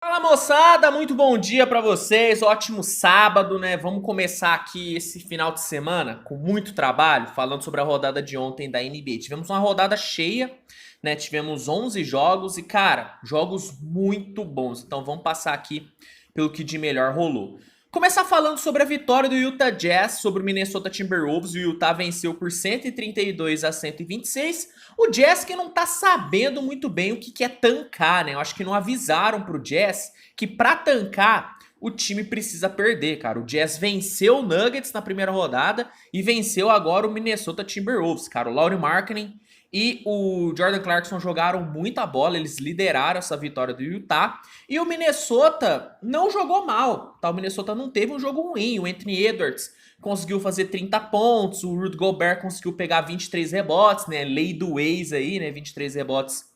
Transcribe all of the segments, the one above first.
Fala moçada, muito bom dia pra vocês, ótimo sábado, né? Vamos começar aqui esse final de semana com muito trabalho, falando sobre a rodada de ontem da NBA. Tivemos uma rodada cheia, né? Tivemos 11 jogos e, cara, jogos muito bons. Então vamos passar aqui pelo que de melhor rolou. Começar falando sobre a vitória do Utah Jazz sobre o Minnesota Timberwolves. O Utah venceu por 132 a 126. O Jazz que não tá sabendo muito bem o que é tancar, né? Eu acho que não avisaram pro Jazz que pra tancar o time precisa perder, cara. O Jazz venceu o Nuggets na primeira rodada e venceu agora o Minnesota Timberwolves, cara. O Lauri Markkanen e o Jordan Clarkson jogaram muita bola, eles lideraram essa vitória do Utah. E o Minnesota não jogou mal, tá? O Minnesota não teve um jogo ruim. O Anthony Edwards conseguiu fazer 30 pontos, o Rudy Gobert conseguiu pegar 23 rebotes, né? Lei do ex aí, né? 23 rebotes,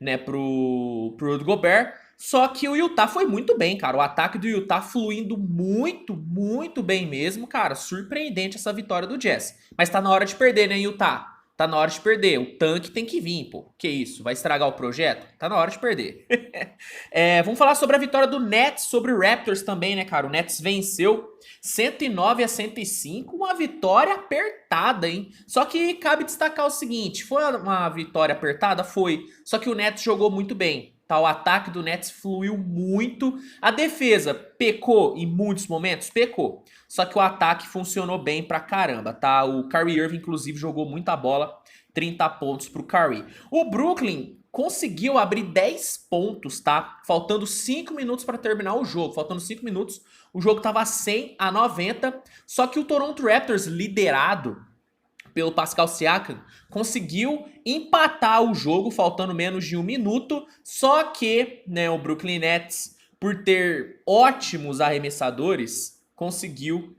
né, pro Rudy Gobert. Só que o Utah foi muito bem, cara. O ataque do Utah fluindo muito, muito bem mesmo, cara. Surpreendente essa vitória do Jazz. Mas tá na hora de perder, né, Utah? Tá na hora de perder. O tanque tem que vir, pô. Que isso? Vai estragar o projeto? Tá na hora de perder. Vamos falar sobre a vitória do Nets sobre o Raptors também, né, cara? O Nets venceu 109 a 105. Uma vitória apertada, hein? Só que cabe destacar o seguinte: foi uma vitória apertada? Foi. Só que o Nets jogou muito bem. Tá, o ataque do Nets fluiu muito. A defesa pecou em muitos momentos? Pecou. Só que o ataque funcionou bem pra caramba, tá? O Kyrie Irving, inclusive, jogou muita bola. 30 pontos pro Kyrie. O Brooklyn conseguiu abrir 10 pontos, tá? Faltando 5 minutos para terminar o jogo. Faltando 5 minutos, o jogo tava 100 a 90. Só que o Toronto Raptors, liderado pelo Pascal Siakam, conseguiu empatar o jogo faltando menos de um minuto, só que, né, o Brooklyn Nets, por ter ótimos arremessadores, conseguiu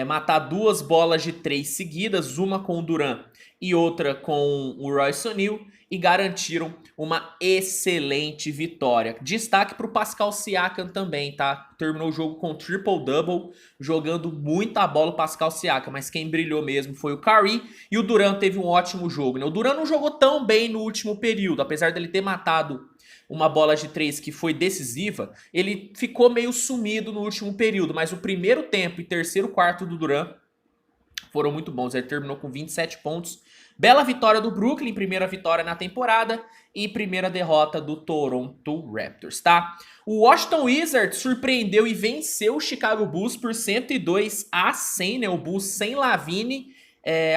matar duas bolas de três seguidas, uma com o Durant e outra com o Royce O'Neal, e garantiram uma excelente vitória. Destaque para o Pascal Siakam também, tá? Terminou o jogo com triple-double, jogando muita bola o Pascal Siakam, mas quem brilhou mesmo foi o Curry, e o Durant teve um ótimo jogo, né? O Durant não jogou tão bem no último período, apesar dele ter matado uma bola de três que foi decisiva, ele ficou meio sumido no último período, mas o primeiro tempo e terceiro quarto do Durant foram muito bons. Ele terminou com 27 pontos. Bela vitória do Brooklyn, primeira vitória na temporada e primeira derrota do Toronto Raptors, tá? O Washington Wizards surpreendeu e venceu o Chicago Bulls por 102 a 100, né? O Bulls sem LaVine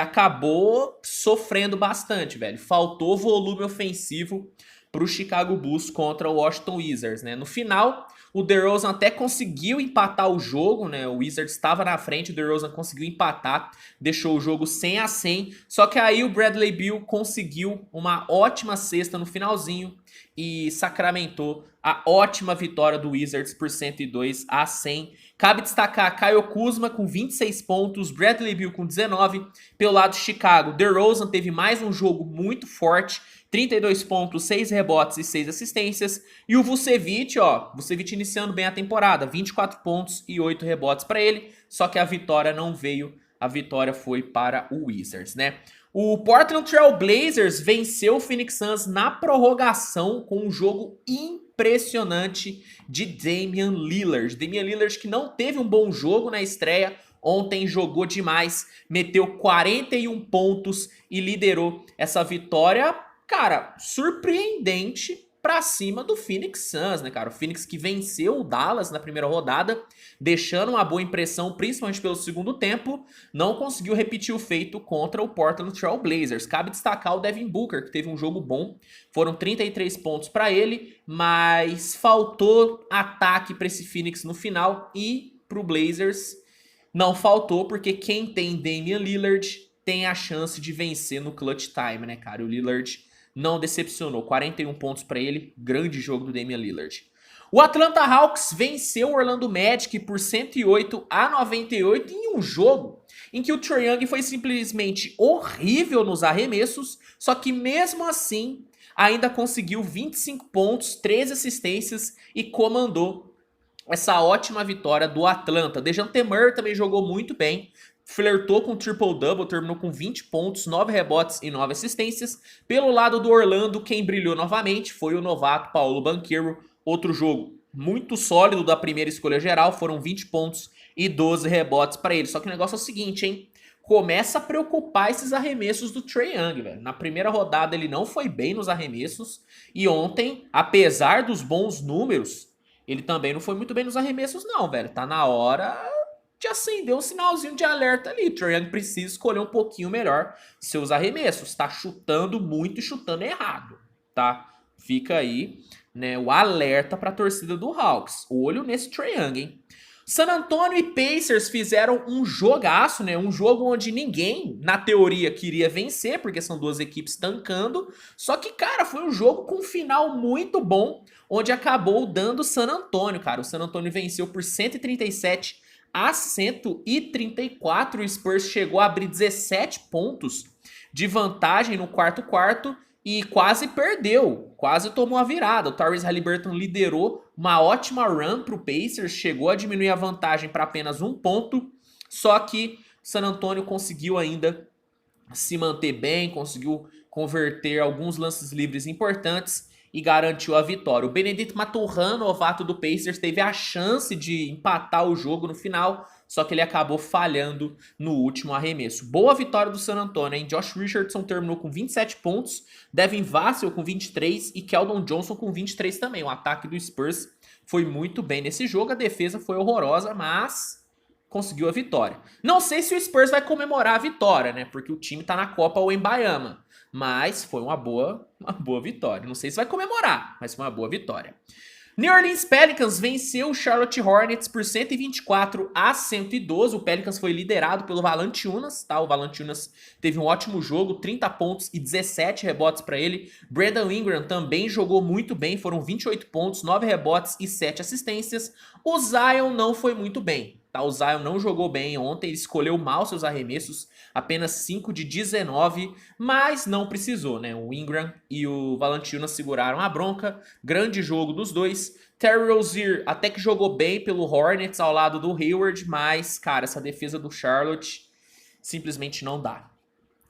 acabou sofrendo bastante, velho. Faltou volume ofensivo para o Chicago Bulls contra o Washington Wizards, né? No final, o DeRozan até conseguiu empatar o jogo, né? O Wizards estava na frente, o DeRozan conseguiu empatar, deixou o jogo 100 a 100. Só que aí o Bradley Beal conseguiu uma ótima cesta no finalzinho e sacramentou a ótima vitória do Wizards por 102 a 100. Cabe destacar Kyle Kuzma com 26 pontos, Bradley Beal com 19. Pelo lado de Chicago, DeRozan teve mais um jogo muito forte, 32 pontos, 6 rebotes e 6 assistências. E o Vucevic, Vucevic iniciando bem a temporada, 24 pontos e 8 rebotes para ele. Só que a vitória não veio, a vitória foi para o Wizards, né? O Portland Trail Blazers venceu o Phoenix Suns na prorrogação com um jogo impressionante de Damian Lillard. Damian Lillard que não teve um bom jogo na estreia, ontem jogou demais, meteu 41 pontos e liderou essa vitória, cara, surpreendente pra cima do Phoenix Suns, né, cara? O Phoenix que venceu o Dallas na primeira rodada, deixando uma boa impressão, principalmente pelo segundo tempo, não conseguiu repetir o feito contra o Portland Trail Blazers. Cabe destacar o Devin Booker, que teve um jogo bom, foram 33 pontos pra ele, mas faltou ataque pra esse Phoenix no final e pro Blazers não faltou, porque quem tem Damian Lillard tem a chance de vencer no clutch time, né, cara? O Lillard não decepcionou, 41 pontos para ele, grande jogo do Damian Lillard. O Atlanta Hawks venceu o Orlando Magic por 108 a 98 em um jogo em que o Trae Young foi simplesmente horrível nos arremessos, só que mesmo assim ainda conseguiu 25 pontos, 13 assistências e comandou essa ótima vitória do Atlanta. Dejounte Murray também jogou muito bem, flertou com o triple-double, terminou com 20 pontos, 9 rebotes e 9 assistências. Pelo lado do Orlando, quem brilhou novamente foi o novato Paulo Banchero. Outro jogo muito sólido da primeira escolha geral, foram 20 pontos e 12 rebotes para ele. Só que o negócio é o seguinte, hein? Começa a preocupar esses arremessos do Trae Young, velho. Na primeira rodada ele não foi bem nos arremessos e ontem, apesar dos bons números, ele também não foi muito bem nos arremessos não, velho. Tá na hora de acender um sinalzinho de alerta ali. O Trae Young precisa escolher um pouquinho melhor seus arremessos. Tá chutando muito e chutando errado, tá? Fica aí, né, o alerta para a torcida do Hawks. Olho nesse Trae Young, hein? San Antonio e Pacers fizeram um jogaço, né? Um jogo onde ninguém, na teoria, queria vencer, porque são duas equipes tancando. Só que, cara, foi um jogo com um final muito bom, onde acabou dando San Antonio, cara. O San Antonio venceu por 137 a 134. O Spurs chegou a abrir 17 pontos de vantagem no quarto e quase perdeu, quase tomou a virada. O Tyrese Haliburton liderou uma ótima run para o Pacers, chegou a diminuir a vantagem para apenas 1 ponto, só que San Antonio conseguiu ainda se manter bem, conseguiu converter alguns lances livres importantes e garantiu a vitória. O Benedict Mathurin, novato do Pacers, teve a chance de empatar o jogo no final, só que ele acabou falhando no último arremesso. Boa vitória do San Antonio, hein? Josh Richardson terminou com 27 pontos, Devin Vassell com 23 e Keldon Johnson com 23 também. O ataque do Spurs foi muito bem nesse jogo, a defesa foi horrorosa, mas conseguiu a vitória. Não sei se o Spurs vai comemorar a vitória, né? Porque o time tá na Copa Wembanyama. Mas foi uma boa vitória. Não sei se vai comemorar, mas foi uma boa vitória. New Orleans Pelicans venceu o Charlotte Hornets por 124 a 112. O Pelicans foi liderado pelo Valanciunas, tá? O Valanciunas teve um ótimo jogo, 30 pontos e 17 rebotes para ele. Brandon Ingram também jogou muito bem, foram 28 pontos, 9 rebotes e 7 assistências. O Zion não foi muito bem. Tá, o Zion não jogou bem ontem, ele escolheu mal seus arremessos, apenas 5 de 19, mas não precisou, né? O Ingram e o Valanciunas seguraram a bronca, grande jogo dos dois. Terry Rozier até que jogou bem pelo Hornets ao lado do Hayward, mas, cara, essa defesa do Charlotte simplesmente não dá.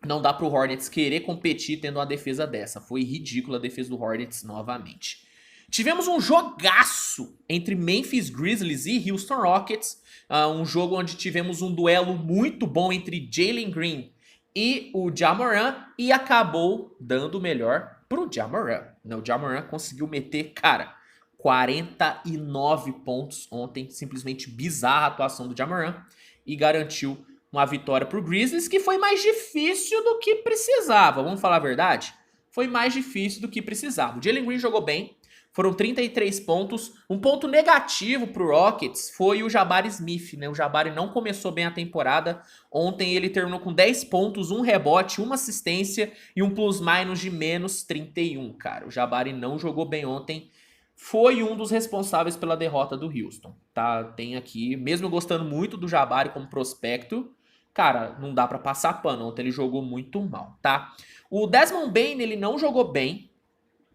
Não dá pro Hornets querer competir tendo uma defesa dessa. Foi ridícula a defesa do Hornets novamente. Tivemos um jogaço entre Memphis Grizzlies e Houston Rockets. Um jogo onde tivemos um duelo muito bom entre Jalen Green e o Ja Morant. E acabou dando o melhor pro Ja Morant. O Ja Morant conseguiu meter, cara, 49 pontos ontem. Simplesmente bizarra a atuação do Ja Morant. E garantiu uma vitória pro Grizzlies, que foi mais difícil do que precisava. Vamos falar a verdade? Foi mais difícil do que precisava. O Jalen Green jogou bem. Foram 33 pontos. Um ponto negativo pro Rockets foi o Jabari Smith, né? O Jabari não começou bem a temporada. Ontem ele terminou com 10 pontos, 1 rebote, 1 assistência e um plus-minus de menos 31, cara. O Jabari não jogou bem ontem. Foi um dos responsáveis pela derrota do Houston, tá? Tem aqui, mesmo gostando muito do Jabari como prospecto, cara, não dá pra passar pano. Ontem ele jogou muito mal, tá? O Desmond Bane, ele não jogou bem.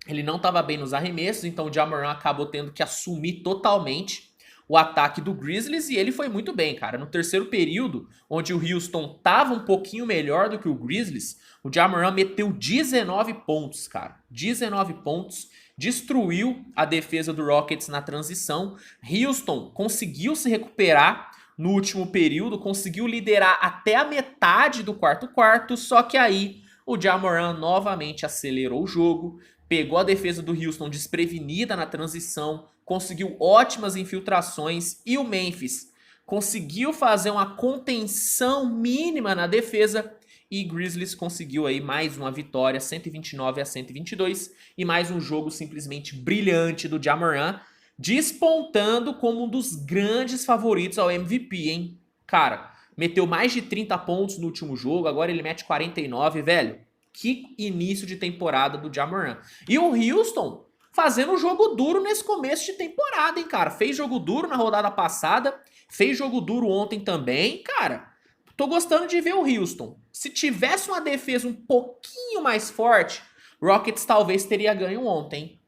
Ele não estava bem nos arremessos, então o Ja Morant acabou tendo que assumir totalmente o ataque do Grizzlies e ele foi muito bem, cara. No terceiro período, onde o Houston estava um pouquinho melhor do que o Grizzlies, o Ja Morant meteu 19 pontos, cara. 19 pontos, destruiu a defesa do Rockets na transição. Houston conseguiu se recuperar no último período, conseguiu liderar até a metade do quarto, só que aí o Ja Morant novamente acelerou o jogo, pegou a defesa do Houston desprevenida na transição, conseguiu ótimas infiltrações e o Memphis conseguiu fazer uma contenção mínima na defesa e Grizzlies conseguiu aí mais uma vitória, 129 a 122 e mais um jogo simplesmente brilhante do Ja Morant, despontando como um dos grandes favoritos ao MVP, hein? Cara, meteu mais de 30 pontos no último jogo, agora ele mete 49, velho. Que início de temporada do Ja Morant. E o Houston fazendo jogo duro nesse começo de temporada, hein, cara. Fez jogo duro na rodada passada, fez jogo duro ontem também, cara. Tô gostando de ver o Houston. Se tivesse uma defesa um pouquinho mais forte, Rockets talvez teria ganho ontem.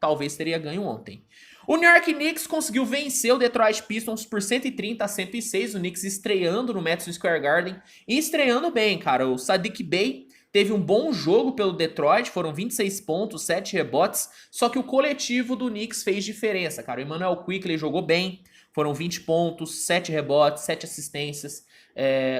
O New York Knicks conseguiu vencer o Detroit Pistons por 130 a 106. O Knicks estreando no Madison Square Garden e estreando bem, cara. O Saddiq Bey teve um bom jogo pelo Detroit, foram 26 pontos, 7 rebotes, só que o coletivo do Knicks fez diferença, cara. O Immanuel Quickley jogou bem, foram 20 pontos, 7 rebotes, 7 assistências.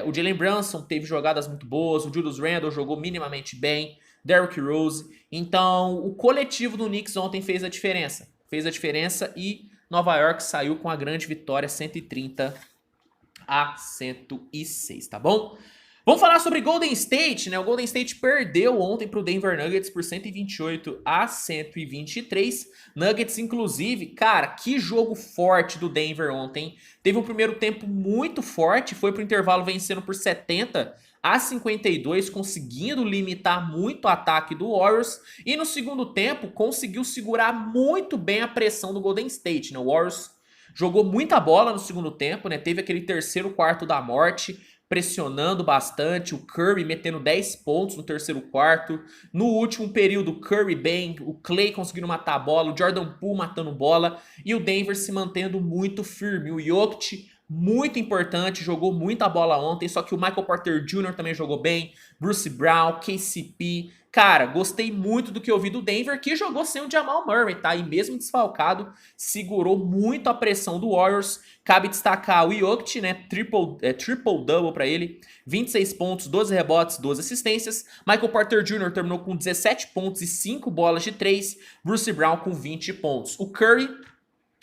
O Jalen Brunson teve jogadas muito boas, o Julius Randle jogou minimamente bem, Derrick Rose. Então, o coletivo do Knicks ontem fez a diferença. Fez a diferença e Nova York saiu com a grande vitória, 130-106, tá bom? Vamos falar sobre Golden State, né? O Golden State perdeu ontem para o Denver Nuggets por 128-123. Nuggets, inclusive, cara, que jogo forte do Denver ontem. Teve um primeiro tempo muito forte, foi para o intervalo vencendo por 70-52, conseguindo limitar muito o ataque do Warriors. E no segundo tempo, conseguiu segurar muito bem a pressão do Golden State, né? O Warriors jogou muita bola no segundo tempo, né? Teve aquele terceiro quarto da morte, pressionando bastante, o Curry metendo 10 pontos no terceiro quarto. No último período, o Curry bem, o Klay conseguindo matar a bola, o Jordan Poole matando bola e o Denver se mantendo muito firme. O Jokic, muito importante, jogou muita bola ontem, só que o Michael Porter Jr. também jogou bem, Bruce Brown, KCP. Cara, gostei muito do que eu vi do Denver, que jogou sem o Jamal Murray, tá? E mesmo desfalcado, segurou muito a pressão do Warriors. Cabe destacar o Jokic, né? Triple-double pra ele. 26 pontos, 12 rebotes, 12 assistências. Michael Porter Jr. terminou com 17 pontos e 5 bolas de 3. Bruce Brown com 20 pontos. O Curry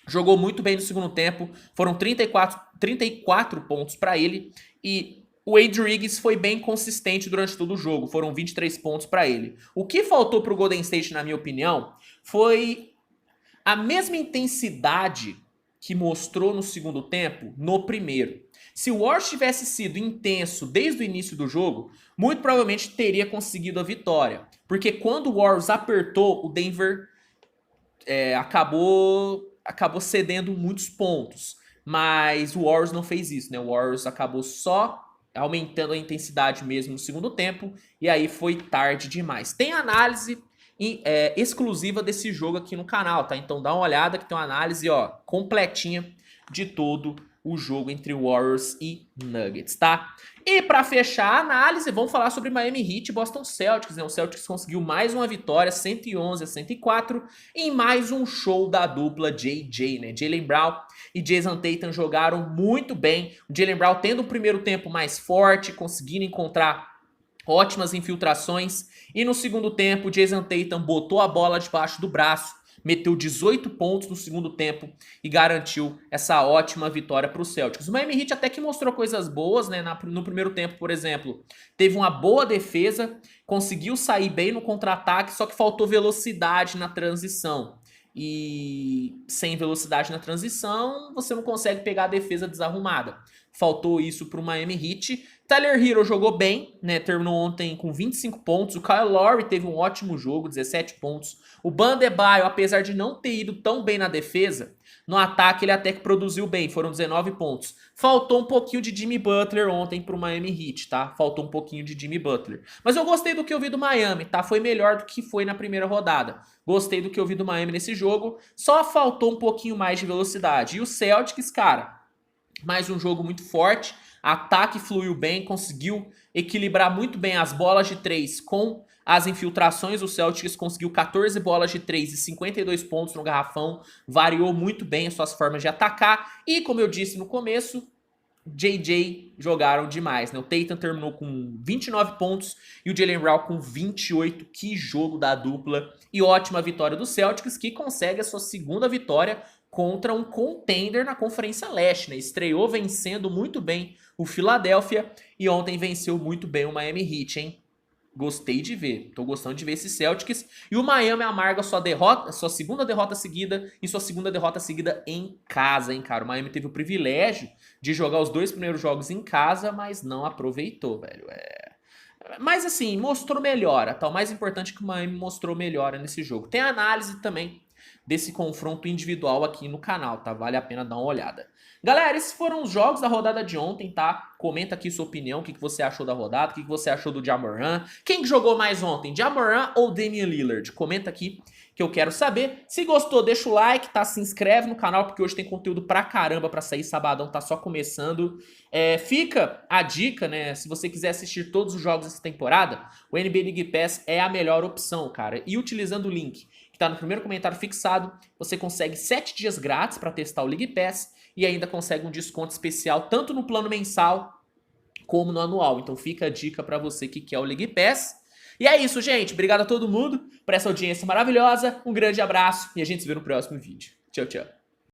jogou muito bem no segundo tempo. Foram 34 pontos pra ele. E o Andrew Wiggins foi bem consistente durante todo o jogo. Foram 23 pontos para ele. O que faltou para o Golden State, na minha opinião, foi a mesma intensidade que mostrou no segundo tempo no primeiro. Se o Warriors tivesse sido intenso desde o início do jogo, muito provavelmente teria conseguido a vitória. Porque quando o Warriors apertou, o Denver acabou cedendo muitos pontos. Mas o Warriors não fez isso, né? O Warriors acabou só aumentando a intensidade mesmo no segundo tempo, e aí foi tarde demais. Tem análise exclusiva desse jogo aqui no canal, tá? Então dá uma olhada que tem uma análise, ó, completinha de todo o jogo entre Warriors e Nuggets, tá? E pra fechar a análise, vamos falar sobre Miami Heat e Boston Celtics, né? O Celtics conseguiu mais uma vitória, 111-104, em mais um show da dupla JJ, né? Jaylen Brown e Jason Tatum jogaram muito bem. O Jaylen Brown tendo o primeiro tempo mais forte, conseguindo encontrar ótimas infiltrações. E no segundo tempo, o Jason Tatum botou a bola debaixo do braço, meteu 18 pontos no segundo tempo e garantiu essa ótima vitória para o Celtics. O Miami Heat até que mostrou coisas boas, né? No primeiro tempo, por exemplo, teve uma boa defesa, conseguiu sair bem no contra-ataque, só que faltou velocidade na transição. E sem velocidade na transição, você não consegue pegar a defesa desarrumada. Faltou isso para o Miami Heat. Tyler Herro jogou bem, né? Terminou ontem com 25 pontos. O Kyle Lowry teve um ótimo jogo, 17 pontos. O Bam Adebayo, apesar de não ter ido tão bem na defesa, no ataque ele até que produziu bem, foram 19 pontos. Faltou um pouquinho de Jimmy Butler ontem pro Miami Heat, tá? Faltou um pouquinho de Jimmy Butler. Mas eu gostei do que eu vi do Miami, tá? Foi melhor do que foi na primeira rodada. Gostei do que eu vi do Miami nesse jogo, só faltou um pouquinho mais de velocidade. E o Celtics, cara, mais um jogo muito forte. Ataque fluiu bem, conseguiu equilibrar muito bem as bolas de 3 com as infiltrações. O Celtics conseguiu 14 bolas de 3 e 52 pontos no garrafão. Variou muito bem as suas formas de atacar. E como eu disse no começo, JJ jogaram demais, né? O Tatum terminou com 29 pontos e o Jaylen Brown com 28. Que jogo da dupla. E ótima vitória do Celtics, que consegue a sua segunda vitória contra um contender na Conferência Leste, né? Estreou vencendo muito bem o Philadelphia e ontem venceu muito bem o Miami Heat, hein? Gostei de ver, tô gostando de ver esses Celtics. E o Miami amarga sua segunda derrota seguida e sua segunda derrota seguida em casa, hein, cara? O Miami teve o privilégio de jogar os 2 primeiros jogos em casa, mas não aproveitou, velho. Mas assim, mostrou melhora, tá? O mais importante é que o Miami mostrou melhora nesse jogo. Tem análise também desse confronto individual aqui no canal, tá? Vale a pena dar uma olhada. Galera, esses foram os jogos da rodada de ontem, tá? Comenta aqui sua opinião, o que você achou da rodada, o que você achou do Ja Morant. Quem jogou mais ontem, Ja Morant ou Damian Lillard? Comenta aqui que eu quero saber. Se gostou, deixa o like, tá? Se inscreve no canal, porque hoje tem conteúdo pra caramba pra sair. Sabadão tá só começando. Fica a dica, né? Se você quiser assistir todos os jogos dessa temporada, o NBA League Pass é a melhor opção, cara. E utilizando o link que tá no primeiro comentário fixado, você consegue 7 dias grátis pra testar o League Pass e ainda consegue um desconto especial tanto no plano mensal como no anual. Então fica a dica pra você que quer o League Pass. E é isso, gente. Obrigado a todo mundo por essa audiência maravilhosa. Um grande abraço e a gente se vê no próximo vídeo. Tchau, tchau.